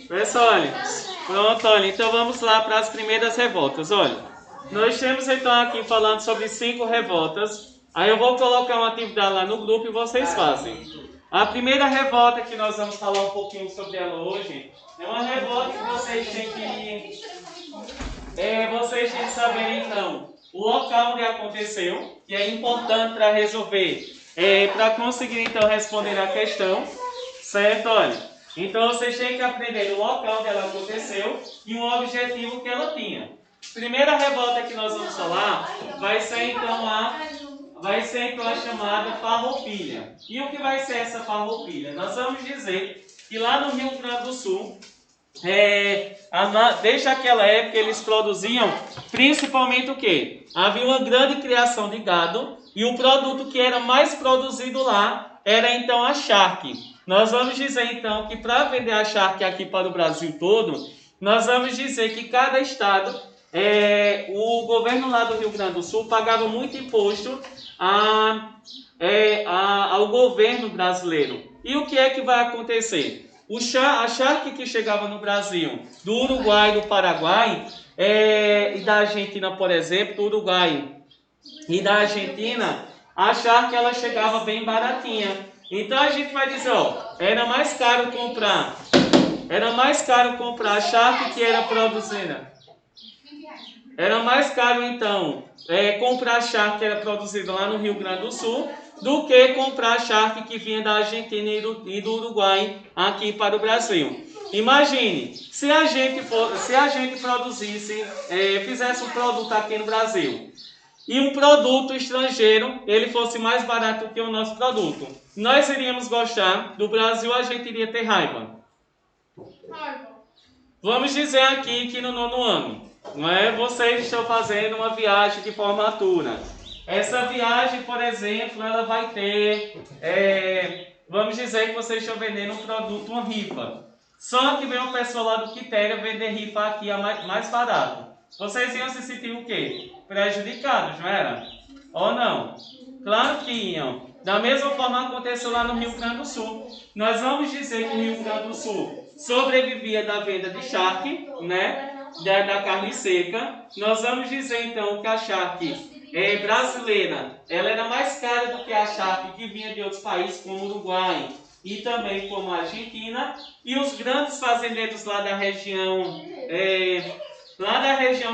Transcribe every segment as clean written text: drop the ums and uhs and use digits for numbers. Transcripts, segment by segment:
Pessoal, olha, pronto, olha, então vamos lá para as primeiras revoltas. Olha, nós temos então aqui falando sobre 5 revoltas. Aí eu vou colocar uma atividade lá no grupo e vocês fazem. A primeira revolta que nós vamos falar um pouquinho sobre ela hoje é uma revolta que vocês têm que saber então o local onde aconteceu, que é importante para resolver, para conseguir então responder a questão, certo? Olha. Então vocês têm que aprender o local onde ela aconteceu e o objetivo que ela tinha. Primeira revolta que nós vamos falar vai ser então a chamada Farroupilha. E o que vai ser essa Farroupilha? Nós vamos dizer que lá no Rio Grande do Sul, desde aquela época eles produziam principalmente o quê? Havia uma grande criação de gado e o produto que era mais produzido lá era então a charque. Nós vamos dizer então que para vender a charque aqui para o Brasil todo, nós vamos dizer que cada estado, o governo lá do Rio Grande do Sul pagava muito imposto ao governo brasileiro. E o que é que vai acontecer? A charque que chegava no Brasil, do Uruguai e do Paraguai, e da Argentina, por exemplo, do Uruguai e da Argentina, a charque ela chegava bem baratinha. Então a gente vai dizer, era mais caro comprar a charque que era produzida. Era mais caro então comprar a charque que era produzida lá no Rio Grande do Sul do que comprar a charque que vinha da Argentina e do Uruguai aqui para o Brasil. Imagine, se a gente produzisse, fizesse um produto aqui no Brasil e um produto estrangeiro, ele fosse mais barato que o nosso produto, nós iríamos gostar do Brasil, a gente iria ter raiva. Vamos dizer aqui que no 9º ano, vocês estão fazendo uma viagem de formatura. Essa viagem, por exemplo, ela vai ter, vamos dizer que vocês estão vendendo um produto, uma rifa. Só que vem uma pessoa lá do Quitéria vender rifa aqui mais barato. Vocês iam se sentir o quê? Prejudicados, não era? Ou não? Claro que iam. Da mesma forma aconteceu lá no Rio Grande do Sul. Nós vamos dizer que o Rio Grande do Sul sobrevivia da venda de charque, da carne seca. Nós vamos dizer então que a charque brasileira, ela era mais cara do que a charque que vinha de outros países como o Uruguai e também como a Argentina. E os grandes fazendeiros lá da região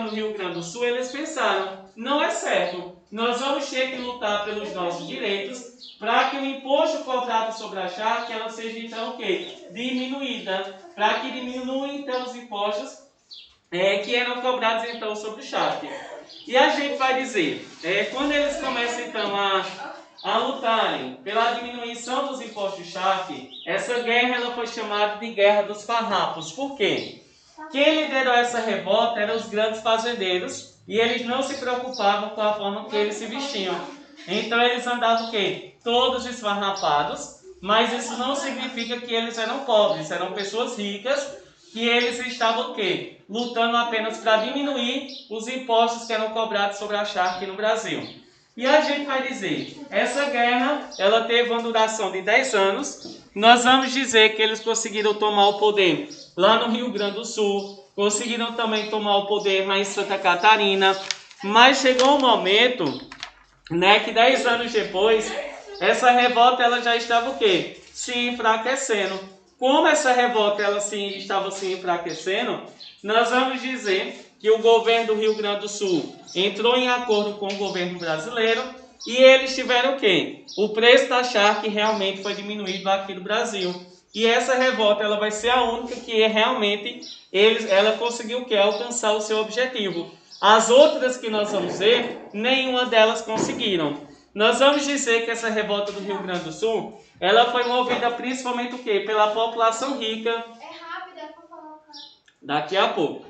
do Rio Grande do Sul, eles pensaram, não é certo, nós vamos ter que lutar pelos nossos direitos para que o imposto cobrado sobre a charque, ela seja então o quê? Diminuída, para que diminua então os impostos que eram cobrados então sobre o charque. E a gente vai dizer, quando eles começam então a lutarem pela diminuição dos impostos de charque, essa guerra ela foi chamada de Guerra dos Farrapos. Por quê? Quem liderou essa revolta eram os grandes fazendeiros e eles não se preocupavam com a forma que eles se vestiam. Então eles andavam o quê? Todos esfarrapados, mas isso não significa que eles eram pobres, eram pessoas ricas que eles estavam o quê? Lutando apenas para diminuir os impostos que eram cobrados sobre a charque no Brasil. E a gente vai dizer, essa guerra, ela teve uma duração de 10 anos. Nós vamos dizer que eles conseguiram tomar o poder lá no Rio Grande do Sul, conseguiram também tomar o poder lá em Santa Catarina, mas chegou um momento, que 10 anos depois, essa revolta ela já estava o quê? Se enfraquecendo. Como essa revolta ela estava se enfraquecendo, nós vamos dizer que o governo do Rio Grande do Sul entrou em acordo com o governo brasileiro e eles tiveram o quê? O preço da charque realmente foi diminuído aqui no Brasil. E essa revolta ela vai ser a única que realmente ela conseguiu o quê? Alcançar o seu objetivo. As outras que nós vamos ver, nenhuma delas conseguiram. Nós vamos dizer que essa revolta do Rio Grande do Sul, ela foi movida principalmente o quê? Pela população rica. Daqui a pouco.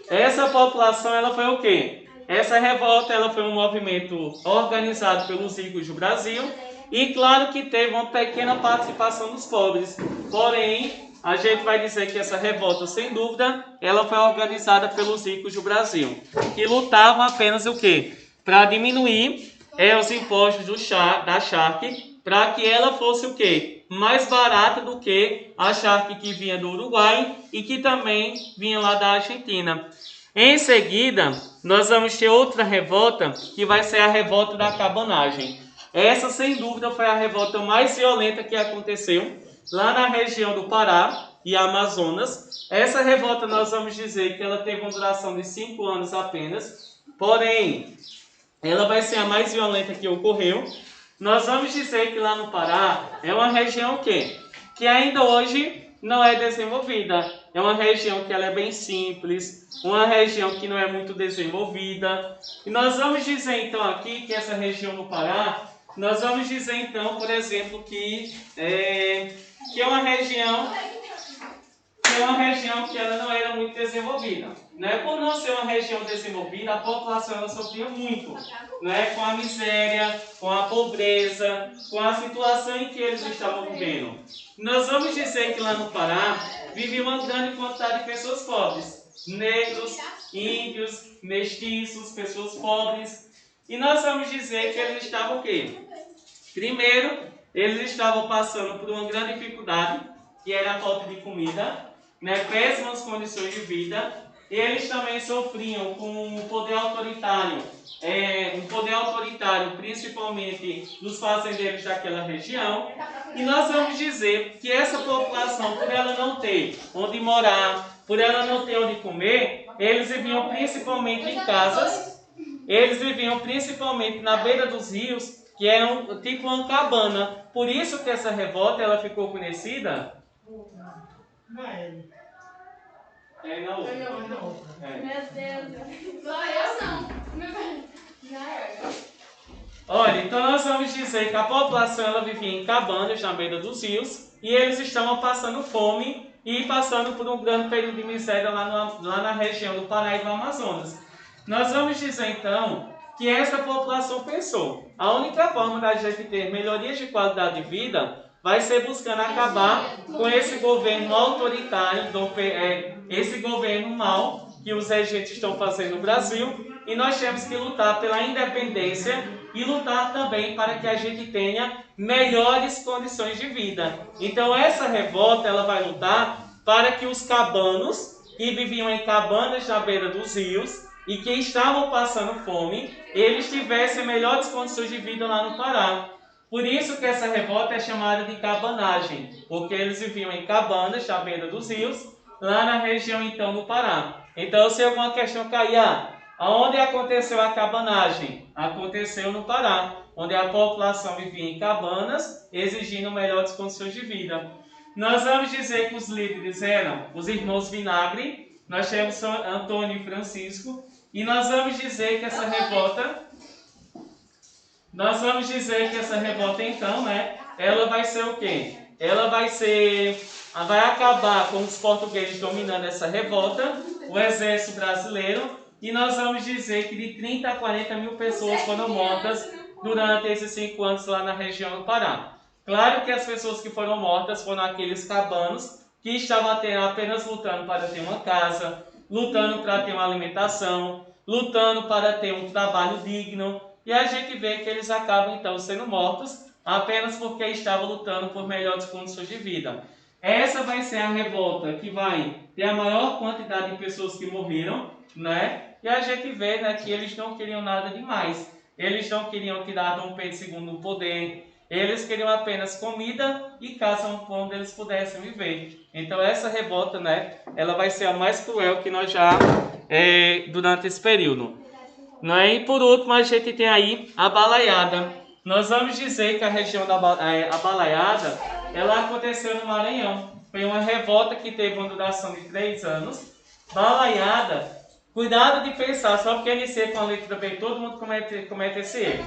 Essa população, ela foi o quê? Essa revolta, ela foi um movimento organizado pelos ricos do Brasil e claro que teve uma pequena participação dos pobres. Porém, a gente vai dizer que essa revolta, sem dúvida, ela foi organizada pelos ricos do Brasil, que lutavam apenas o quê? Para diminuir os impostos da Shark, para que ela fosse o quê? Mais barata do que a Shark que vinha do Uruguai e que também vinha lá da Argentina. Em seguida, nós vamos ter outra revolta, que vai ser a revolta da cabanagem. Essa, sem dúvida, foi a revolta mais violenta que aconteceu lá na região do Pará e Amazonas. Essa revolta, nós vamos dizer que ela teve uma duração de 5 anos apenas, porém, ela vai ser a mais violenta que ocorreu. Nós vamos dizer que lá no Pará é uma região que ainda hoje não é desenvolvida. É uma região que ela é bem simples, uma região que não é muito desenvolvida. E nós vamos dizer então aqui que essa região do Pará, nós vamos dizer então, por exemplo, que é uma região que ela não era muito desenvolvida. Né? Por não ser uma região desenvolvida, a população ela sofria muito, né? Com a miséria, com a pobreza, com a situação em que eles estavam vivendo. Nós vamos dizer que lá no Pará vive uma grande quantidade de pessoas pobres, negros, índios, mestiços, pessoas pobres. E nós vamos dizer que eles estavam o quê? Primeiro, eles estavam passando por uma grande dificuldade, que era a falta de comida, né? Péssimas condições de vida. Eles também sofriam com um poder autoritário, principalmente dos fazendeiros daquela região. E nós vamos dizer que essa população, por ela não ter onde morar, por ela não ter onde comer, eles viviam principalmente em casas, eles viviam principalmente na beira dos rios, que é tipo uma cabana. Por isso que essa revolta ela ficou conhecida. É na outra. Meu Deus. Só eu não. Olha, então nós vamos dizer que a população ela vivia em cabanas na beira dos rios e eles estavam passando fome e passando por um grande período de miséria lá na região do Pará e do Amazonas. Nós vamos dizer então que essa população pensou: a única forma da gente ter melhorias de qualidade de vida vai ser buscando acabar com esse governo autoritário, esse governo mau que os regentes estão fazendo no Brasil, e nós temos que lutar pela independência e lutar também para que a gente tenha melhores condições de vida. Então essa revolta ela vai lutar para que os cabanos, que viviam em cabanas na beira dos rios e que estavam passando fome, eles tivessem melhores condições de vida lá no Pará. Por isso que essa revolta é chamada de cabanagem, porque eles viviam em cabanas à beira dos rios, lá na região então do Pará. Então, se alguma questão cair, aonde aconteceu a cabanagem? Aconteceu no Pará, onde a população vivia em cabanas, exigindo melhores condições de vida. Nós vamos dizer que os líderes eram os irmãos Vinagre, nós temos São Antônio e Francisco, e nós vamos dizer que essa revolta... então, né, ela vai ser o quê? Ela vai acabar com os portugueses dominando essa revolta, o exército brasileiro, e nós vamos dizer que de 30 a 40 mil pessoas foram mortas durante esses 5 anos lá na região do Pará. Claro que as pessoas que foram mortas foram aqueles cabanos que estavam apenas lutando para ter uma casa, lutando para ter uma alimentação, lutando para ter um trabalho digno. E a gente vê que eles acabam então sendo mortos apenas porque estavam lutando por melhores condições de vida. Essa vai ser a revolta que vai ter a maior quantidade de pessoas que morreram, né? E a gente vê, né, que eles não queriam nada demais. Eles não queriam tirar Dom Pedro II no poder. Eles queriam apenas comida e casa onde eles pudessem viver. Então essa revolta, né, ela vai ser a mais cruel que nós já durante esse período. E por último, a gente tem aí a balaiada. Nós vamos dizer que a região da balaiada, ela aconteceu no Maranhão. Foi uma revolta que teve uma duração de 3 anos. Balaiada, cuidado de pensar, só porque eu iniciei com a letra B, todo mundo comete esse erro.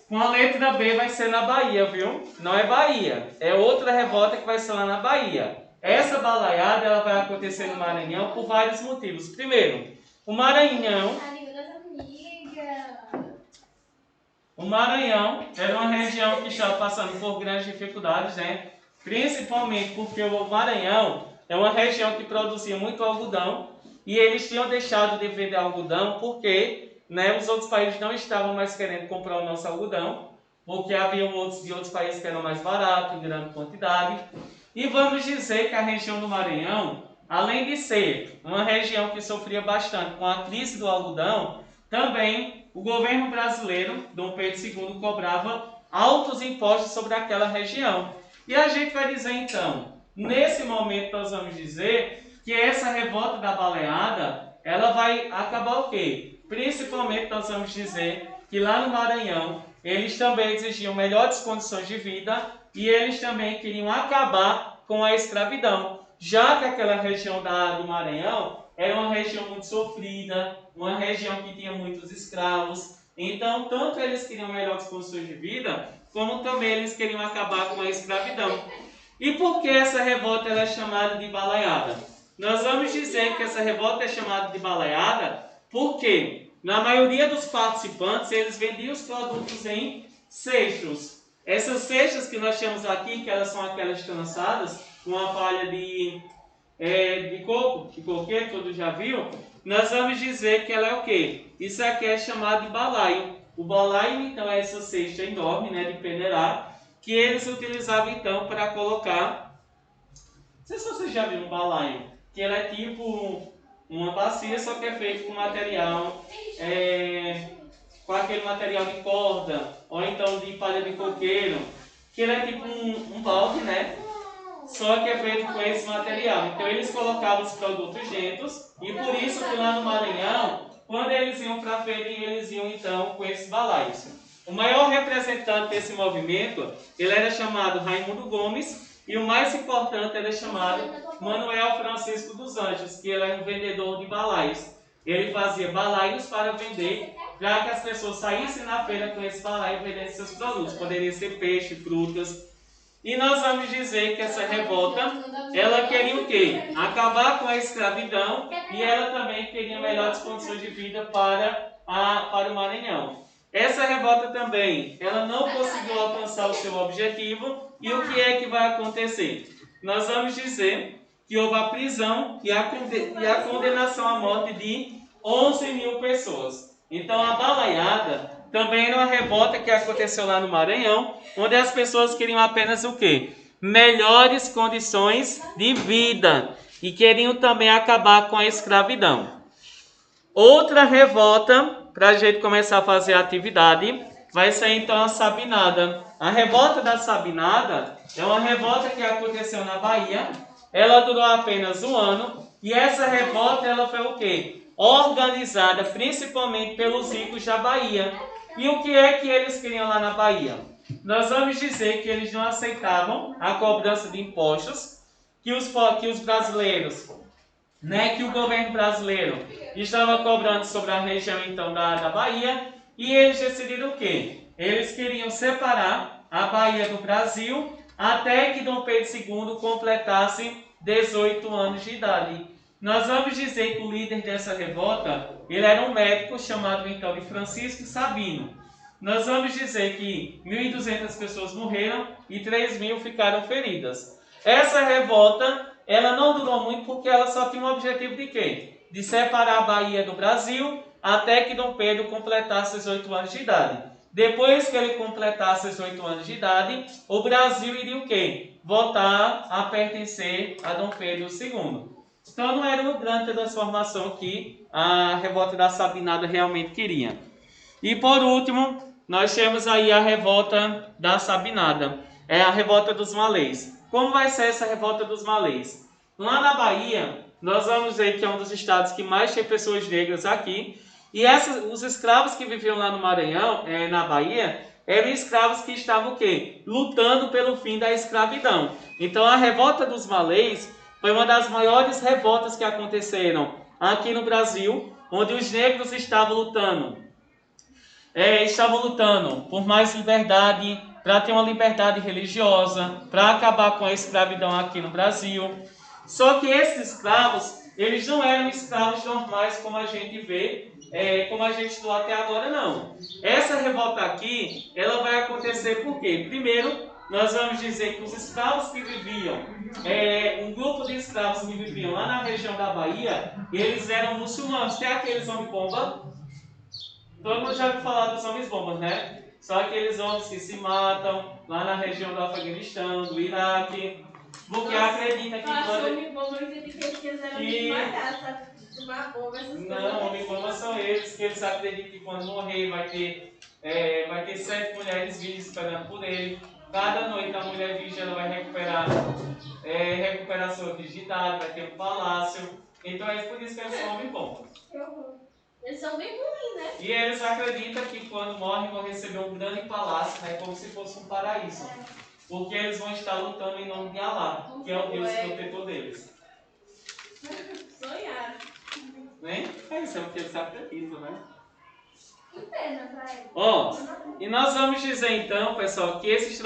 Com a letra B vai ser na Bahia, viu? Não é Bahia, é outra revolta que vai ser lá na Bahia. Essa balaiada ela vai acontecer no Maranhão por vários motivos. Primeiro, o Maranhão era uma região que estava passando por grandes dificuldades, né? Principalmente porque o Maranhão é uma região que produzia muito algodão e eles tinham deixado de vender algodão porque né, os outros países não estavam mais querendo comprar o nosso algodão, porque havia outros de outros países que eram mais baratos, em grande quantidade. E vamos dizer que a região do Maranhão, além de ser uma região que sofria bastante com a crise do algodão, também o governo brasileiro, Dom Pedro II, cobrava altos impostos sobre aquela região. E a gente vai dizer então, nesse momento nós vamos dizer que essa revolta da baleada, ela vai acabar o quê? Principalmente nós vamos dizer que lá no Maranhão, eles também exigiam melhores condições de vida e eles também queriam acabar com a escravidão, já que aquela região do Maranhão era uma região muito sofrida, uma região que tinha muitos escravos. Então, tanto eles queriam melhores condições de vida, como também eles queriam acabar com a escravidão. E por que essa revolta ela é chamada de balaiada? Nós vamos dizer que essa revolta é chamada de balaiada porque, na maioria dos participantes, eles vendiam os produtos em cestos. Essas cestas que nós temos aqui, que elas são aquelas trançadas, com a palha de coco, de coqueiro, todos já viu, nós vamos dizer que ela é o quê? Isso aqui é chamado de balaio. O balaio, então, é essa cesta enorme, né, de peneirar, que eles utilizavam, então, para colocar... Não sei se vocês já viram um balaio, que ela é tipo uma bacia, só que é feito com material, com aquele material de corda, ou então de palha de coqueiro, que ele é tipo um balde, né? Só que é feito com esse material. Então eles colocavam os produtos dentro, e por isso que lá no Maranhão, quando eles iam para a feira, eles iam então com esses balaios. O maior representante desse movimento, ele era chamado Raimundo Gomes, e o mais importante era chamado Manuel Francisco dos Anjos, que ele era um vendedor de balaios. Ele fazia balaios para vender, para que as pessoas saíssem na feira com esse balaio e vendessem seus produtos. Poderia ser peixe, frutas. E nós vamos dizer que essa revolta, ela queria o quê? Acabar com a escravidão, e ela também queria melhores condições de vida para o Maranhão. Essa revolta também, ela não conseguiu alcançar o seu objetivo, e o que é que vai acontecer? Nós vamos dizer que houve a prisão e a condenação à morte de 11 mil pessoas. Então a balaiada também era uma revolta que aconteceu lá no Maranhão, onde as pessoas queriam apenas o quê? Melhores condições de vida, e queriam também acabar com a escravidão. Outra revolta, para a gente começar a fazer a atividade, vai ser então a Sabinada. A revolta da Sabinada é uma revolta que aconteceu na Bahia. Ela durou apenas um ano, e essa revolta ela foi o quê? Organizada principalmente pelos ricos da Bahia. E o que é que eles queriam lá na Bahia? Nós vamos dizer que eles não aceitavam a cobrança de impostos, que os brasileiros, né, que o governo brasileiro estava cobrando sobre a região então da Bahia, e eles decidiram o quê? Eles queriam separar a Bahia do Brasil até que Dom Pedro II completasse 18 anos de idade. Nós vamos dizer que o líder dessa revolta, ele era um médico chamado então de Francisco Sabino. Nós vamos dizer que 1.200 pessoas morreram e 3.000 ficaram feridas. Essa revolta, ela não durou muito porque ela só tinha um objetivo de quê? De separar a Bahia do Brasil até que Dom Pedro completasse 18 anos de idade. Depois que ele completasse 18 anos de idade, o Brasil iria o quê? Voltar a pertencer a Dom Pedro II. Então não era uma grande transformação que a revolta da Sabinada realmente queria. E por último, nós temos aí a revolta da Sabinada. É a revolta dos malês. Como vai ser essa revolta dos malês? Lá na Bahia, nós vamos ver que é um dos estados que mais tem pessoas negras aqui. E os escravos que viviam lá no Maranhão, na Bahia, eram escravos que estavam o quê? Lutando pelo fim da escravidão. Então a revolta dos malês foi uma das maiores revoltas que aconteceram aqui no Brasil, onde os negros estavam lutando por mais liberdade, para ter uma liberdade religiosa, para acabar com a escravidão aqui no Brasil. Só que esses escravos, eles não eram escravos normais como a gente vê, como a gente estudou até agora, não. Essa revolta aqui, ela vai acontecer por quê? Primeiro, nós vamos dizer que os escravos que viviam, um grupo de escravos que viviam lá na região da Bahia, eles eram muçulmanos. Tem aqueles homem-pomba? Todo mundo já ouviu falar dos homens bombas, né? São aqueles homens que se matam lá na região do Afeganistão, do Iraque, porque acredita que quando... homem bomba, eu entendi que eles quiseram me matar, sabe? Uma bomba, essas coisas. Não, homem bomba são eles, que eles acreditam que quando morrer vai ter 7 mulheres virgens esperando por ele. Cada noite a mulher virgem ela vai recuperar sua virgindade, vai ter um palácio. Então é por isso que eles são homem bomba. Eles são bem ruins, né? E eles acreditam que quando morrem vão receber um grande palácio, né, como se fosse um paraíso. Porque eles vão estar lutando em nome de Alá, que é o Deus protetor deles. Sonharam. Né? É isso, é o que eles acreditam, né? Que pena pra eles. Ó, e nós vamos dizer então, pessoal, que esses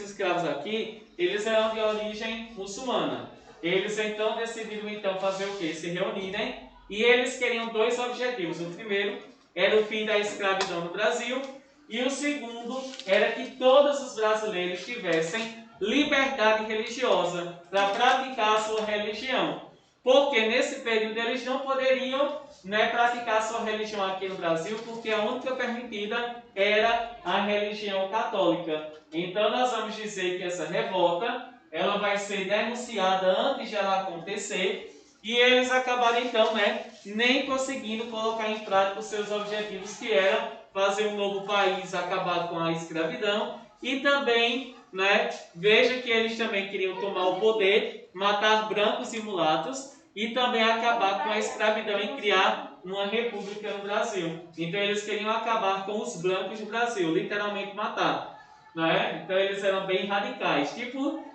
escravos aqui, eles eram de origem muçulmana. Eles então decidiram então fazer o quê? Se reunirem. E eles queriam 2 objetivos. O primeiro era o fim da escravidão no Brasil. E o segundo era que todos os brasileiros tivessem liberdade religiosa para praticar a sua religião. Porque nesse período eles não poderiam, né, praticar a sua religião aqui no Brasil, porque a única permitida era a religião católica. Então nós vamos dizer que essa revolta ela vai ser denunciada antes de ela acontecer. E eles acabaram então, né, nem conseguindo colocar em prática os seus objetivos, que era fazer um novo país, acabar com a escravidão. E também, né, veja que eles também queriam tomar o poder, matar brancos e mulatos e também acabar com a escravidão e criar uma república no Brasil. Então eles queriam acabar com os brancos do Brasil, literalmente matar. Né? Então eles eram bem radicais, tipo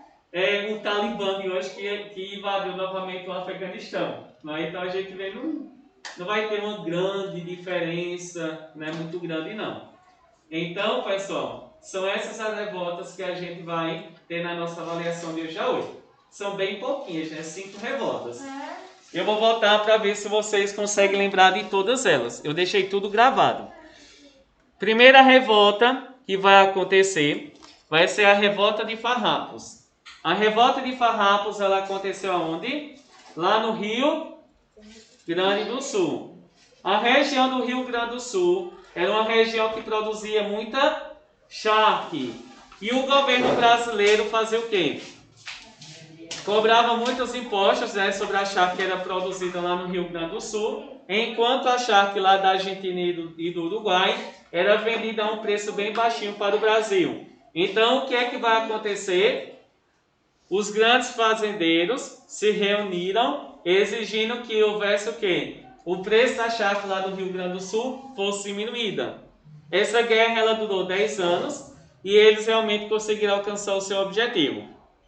o Talibã de hoje que invadiu novamente o Afeganistão. Né? Então a gente vê não vai ter uma grande diferença, né, muito grande não. Então, pessoal, são essas as revoltas que a gente vai ter na nossa avaliação de hoje a hoje. São bem pouquinhas, né? 5 revoltas. Eu vou voltar para ver se vocês conseguem lembrar de todas elas. Eu deixei tudo gravado. Primeira revolta que vai acontecer vai ser a revolta de Farrapos. A revolta de Farrapos, ela aconteceu aonde? Lá no Rio Grande do Sul. A região do Rio Grande do Sul era uma região que produzia muita charque. E o governo brasileiro fazia o quê? Cobrava muitos impostos, né, sobre a charque que era produzida lá no Rio Grande do Sul, enquanto a charque lá da Argentina e do Uruguai era vendida a um preço bem baixinho para o Brasil. Então, o que é que vai acontecer? Os grandes fazendeiros se reuniram exigindo que houvesse o quê? O preço da charque lá do Rio Grande do Sul fosse diminuída. Essa guerra ela durou 10 anos e eles realmente conseguiram alcançar o seu objetivo.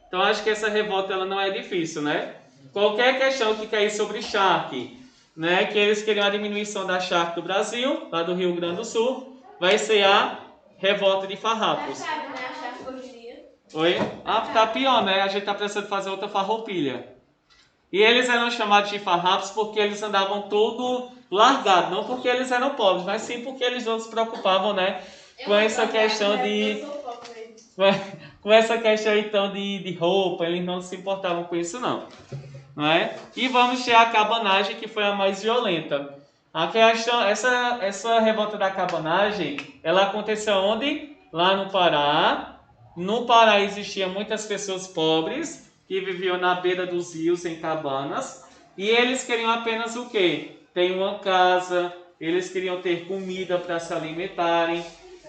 Então acho que essa revolta ela não é difícil, né? Qualquer questão que cair sobre charque, né, que eles queriam a diminuição da charque do Brasil, lá do Rio Grande do Sul, vai ser a revolta de Farrapos. Oi? Ah, tá pior, né? A gente tá precisando fazer outra farroupilha. E eles eram chamados de farrapos porque eles andavam todo largado, não porque eles eram pobres, mas sim porque eles não se preocupavam, né, com essa questão de com essa questão então de roupa, eles não se importavam com isso não é? E vamos ter a cabanagem, que foi a mais violenta. A questão, essa revolta da cabanagem, ela aconteceu onde? Lá no Pará. No Pará existiam muitas pessoas pobres que viviam na beira dos rios em cabanas, e eles queriam apenas o quê? Ter uma casa, eles queriam ter comida para se alimentarem.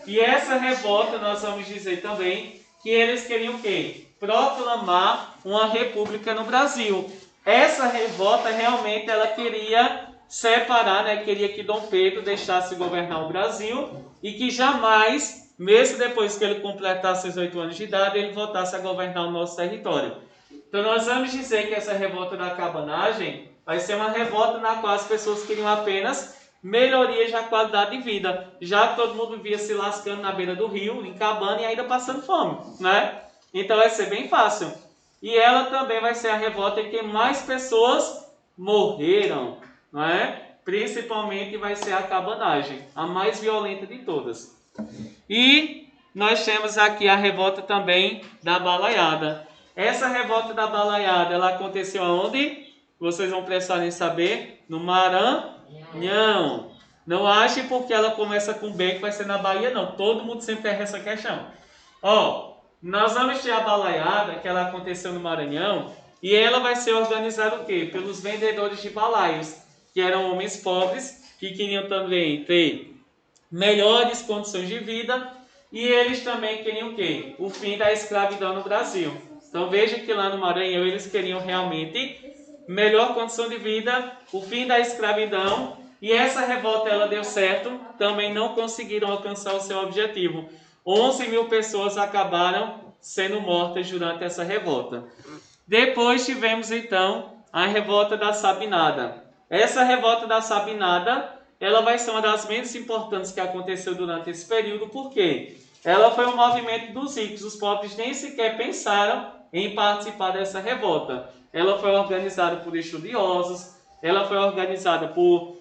E essa revolta nós vamos dizer também que eles queriam o quê? Proclamar uma república no Brasil. Essa revolta realmente ela queria separar, né? Queria que Dom Pedro deixasse governar o Brasil e que jamais, mesmo depois que ele completasse os 8 anos de idade, ele voltasse a governar o nosso território. Então nós vamos dizer que essa revolta da cabanagem vai ser uma revolta na qual as pessoas queriam apenas melhorias da qualidade de vida, já que todo mundo vivia se lascando na beira do rio, em cabana e ainda passando fome, né? Então vai ser bem fácil. E ela também vai ser a revolta em que mais pessoas morreram, não é? Principalmente vai ser a cabanagem, a mais violenta de todas. E nós temos aqui a revolta também da balaiada. Essa revolta da balaiada, ela aconteceu aonde? Vocês vão precisar em saber? No Maranhão. Não ache porque ela começa com B que vai ser na Bahia, não. Todo mundo sempre tem essa questão. Ó, nós vamos ter a balaiada, que ela aconteceu no Maranhão, e ela vai ser organizada o quê? Pelos vendedores de balaios, que eram homens pobres, que queriam também ter melhores condições de vida, e eles também queriam o quê? O fim da escravidão no Brasil. Então veja que lá no Maranhão eles queriam realmente melhor condição de vida, o fim da escravidão, e essa revolta ela deu certo, também não conseguiram alcançar o seu objetivo. 11 mil pessoas acabaram sendo mortas durante essa revolta. Depois tivemos então a revolta da Sabinada. Essa revolta da Sabinada, ela vai ser uma das menos importantes que aconteceu durante esse período, porque ela foi um movimento dos ricos, os pobres nem sequer pensaram em participar dessa revolta. Ela foi organizada por estudiosos, ela foi organizada por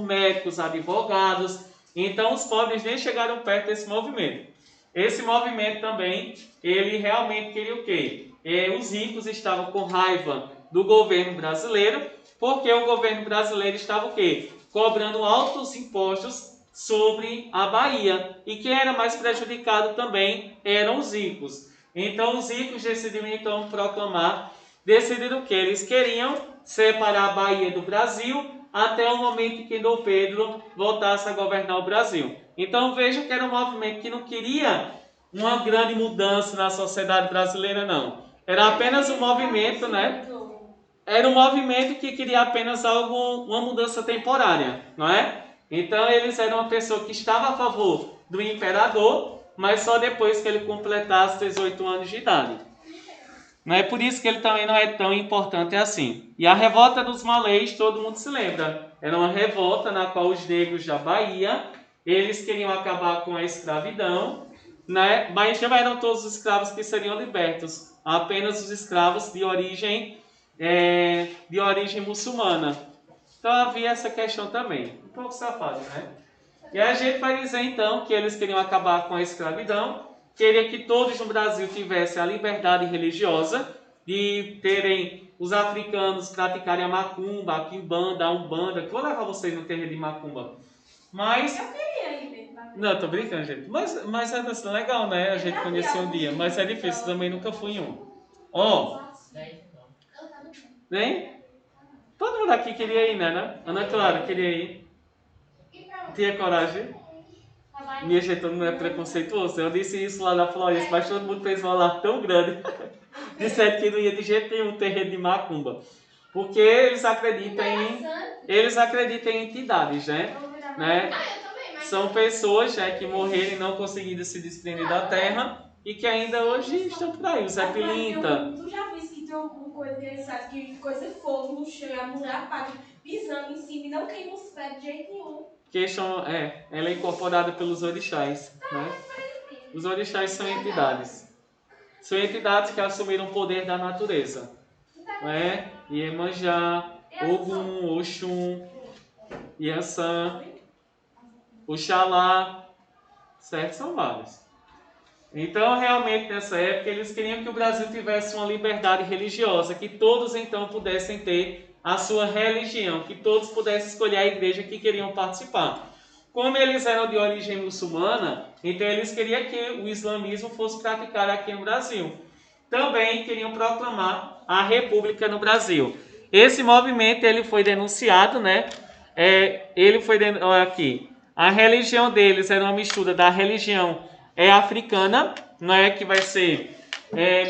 médicos, advogados, então os pobres nem chegaram perto desse movimento. Esse movimento também, ele realmente queria o quê? Os ricos estavam com raiva do governo brasileiro, porque o governo brasileiro estava o quê? Cobrando altos impostos sobre a Bahia. E quem era mais prejudicado também eram os ricos. Então os ricos decidiram então decidiram que eles queriam separar a Bahia do Brasil até o momento em que Dom Pedro voltasse a governar o Brasil. Então vejam que era um movimento que não queria uma grande mudança na sociedade brasileira, não. Era apenas um movimento, né? Era um movimento que queria apenas uma mudança temporária, não é? Então eles eram uma pessoa que estava a favor do imperador, mas só depois que ele completasse 18 anos de idade. Não é por isso que ele também não é tão importante assim. E a revolta dos malês, todo mundo se lembra. Era uma revolta na qual os negros da Bahia, eles queriam acabar com a escravidão, né? Mas não eram todos os escravos que seriam libertos, apenas os escravos de origem muçulmana. Então havia essa questão também. Um pouco safado, né? E a gente vai dizer então que eles queriam acabar com a escravidão, queria que todos no Brasil tivessem a liberdade religiosa, de terem os africanos praticarem a macumba, a quimbanda, a umbanda, que vou levar vocês no terreiro de macumba. Mas... Eu queria ir mesmo. Não, tô brincando, gente. Mas é legal, né? A gente conhecer um dia. Mas é difícil, também nunca fui em um. Ó. Nem? Todo mundo aqui queria ir, né? Ana Clara queria ir. Tinha coragem? Minha gente, todo mundo é preconceituoso. Eu disse isso lá na Floresta, mas todo mundo fez um alarme tão grande. Disseram que não ia de jeito nenhum um terreiro de macumba. Porque eles acreditam em entidades, né? São pessoas que morreram e não conseguiram se desprender da terra e que ainda hoje estão por aí. O Zé Pilinta. Tu já viu que tem alguma coisa que eles fazem, que coisa fogo no chão e a mulher apaga pisando em cima e não queima os pés de jeito nenhum. Ela é incorporada pelos orixás, né? Os orixás são entidades. São entidades que assumiram o poder da natureza. Né? Iemanjá, Ogum, Oxum, Iansã, Oxalá, certo? São vários. Então, realmente, nessa época, eles queriam que o Brasil tivesse uma liberdade religiosa, que todos, então, pudessem ter a sua religião, que todos pudessem escolher a igreja que queriam participar. Como eles eram de origem muçulmana, então eles queriam que o islamismo fosse praticado aqui no Brasil. Também queriam proclamar a república no Brasil. Esse movimento ele foi denunciado, né? Aqui. A religião deles era uma mistura da religião africana, não é que vai ser...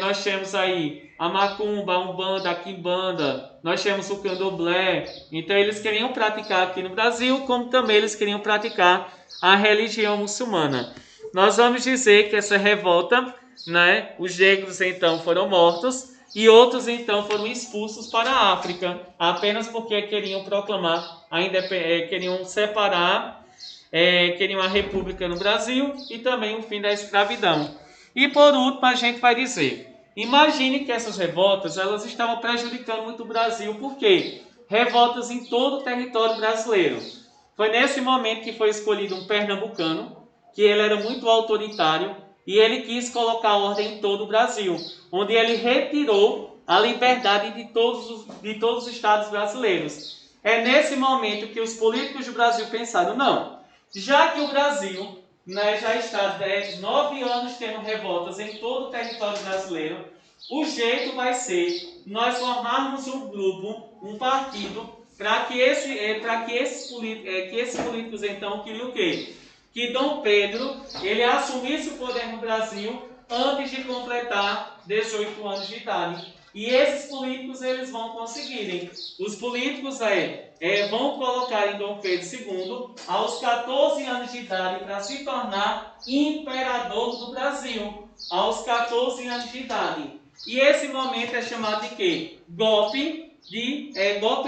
nós temos aí a macumba, a umbanda, a quimbanda, nós temos o candomblé. Então eles queriam praticar aqui no Brasil, como também eles queriam praticar a religião muçulmana. Nós vamos dizer que essa revolta, né, os negros então foram mortos e outros então foram expulsos para a África, apenas porque queriam proclamar queriam separar, queriam a república no Brasil e também o fim da escravidão. E por último a gente vai dizer, imagine que essas revoltas elas estavam prejudicando muito o Brasil, por quê? Revoltas em todo o território brasileiro. Foi nesse momento que foi escolhido um pernambucano, que ele era muito autoritário, e ele quis colocar ordem em todo o Brasil, onde ele retirou a liberdade de todos os estados brasileiros. é nesse momento que os políticos do Brasil pensaram, não, já que o Brasil, né, já está 9 anos tendo revoltas em todo o território brasileiro, o jeito vai ser nós formarmos um grupo, um partido, para que esses políticos então queriam o quê? Que Dom Pedro ele assumisse o poder no Brasil antes de completar 18 anos de idade. E esses políticos eles vão conseguirem. Os políticos vão colocar em Dom Pedro II aos 14 anos de idade para se tornar imperador do Brasil. Aos 14 anos de idade. E esse momento é chamado de quê? Golpe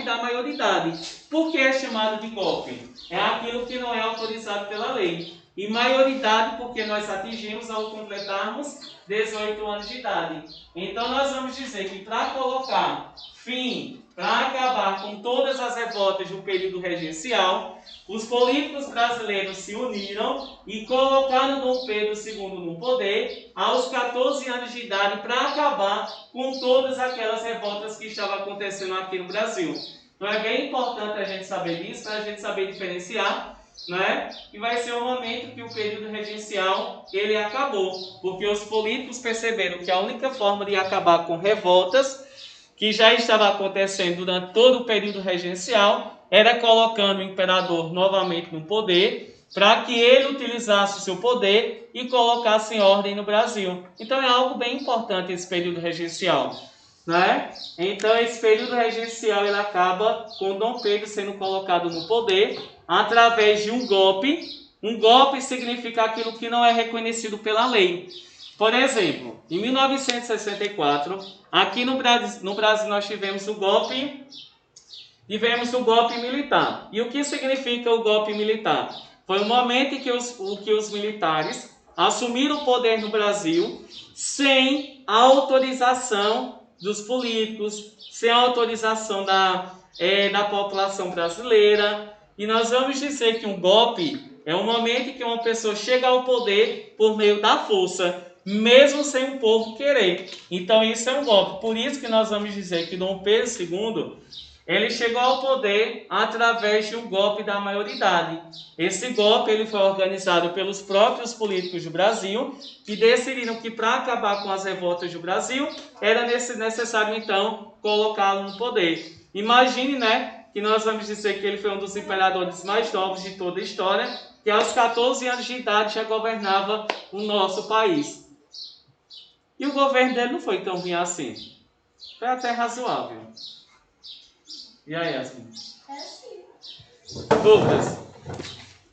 da maioridade. Por que é chamado de golpe? É aquilo que não é autorizado pela lei. E maioridade porque nós atingimos ao completarmos 18 anos de idade. Então nós vamos dizer que para colocar fim, para acabar com todas as revoltas do período regencial, os políticos brasileiros se uniram e colocaram Dom Pedro II no poder aos 14 anos de idade para acabar com todas aquelas revoltas que estavam acontecendo aqui no Brasil. Então é bem importante a gente saber disso, para a gente saber diferenciar, né? E vai ser o momento que o período regencial ele acabou, porque os políticos perceberam que a única forma de acabar com revoltas que já estava acontecendo durante todo o período regencial era colocando o imperador novamente no poder, para que ele utilizasse o seu poder e colocasse em ordem no Brasil. Então é algo bem importante esse período regencial, né? Então esse período regencial ele acaba com Dom Pedro sendo colocado no poder através de um golpe. Um golpe significa aquilo que não é reconhecido pela lei. Por exemplo, em 1964, aqui no Brasil nós tivemos o golpe militar. E o que significa o golpe militar? Foi o momento em que os militares assumiram o poder no Brasil sem a autorização dos políticos, sem a autorização da população brasileira. E nós vamos dizer que um golpe é um momento em que uma pessoa chega ao poder por meio da força, mesmo sem o povo querer. Então isso é um golpe. Por isso que nós vamos dizer que Dom Pedro II ele chegou ao poder através de um golpe da maioridade. Esse golpe ele foi organizado pelos próprios políticos do Brasil, que decidiram que para acabar com as revoltas do Brasil, era necessário então colocá-lo no poder. Imagine, né, que nós vamos dizer que ele foi um dos imperadores mais novos de toda a história, que aos 14 anos de idade já governava o nosso país. E o governo dele não foi tão ruim assim. Foi até razoável. E aí, Yasmin? É assim. Dúvidas?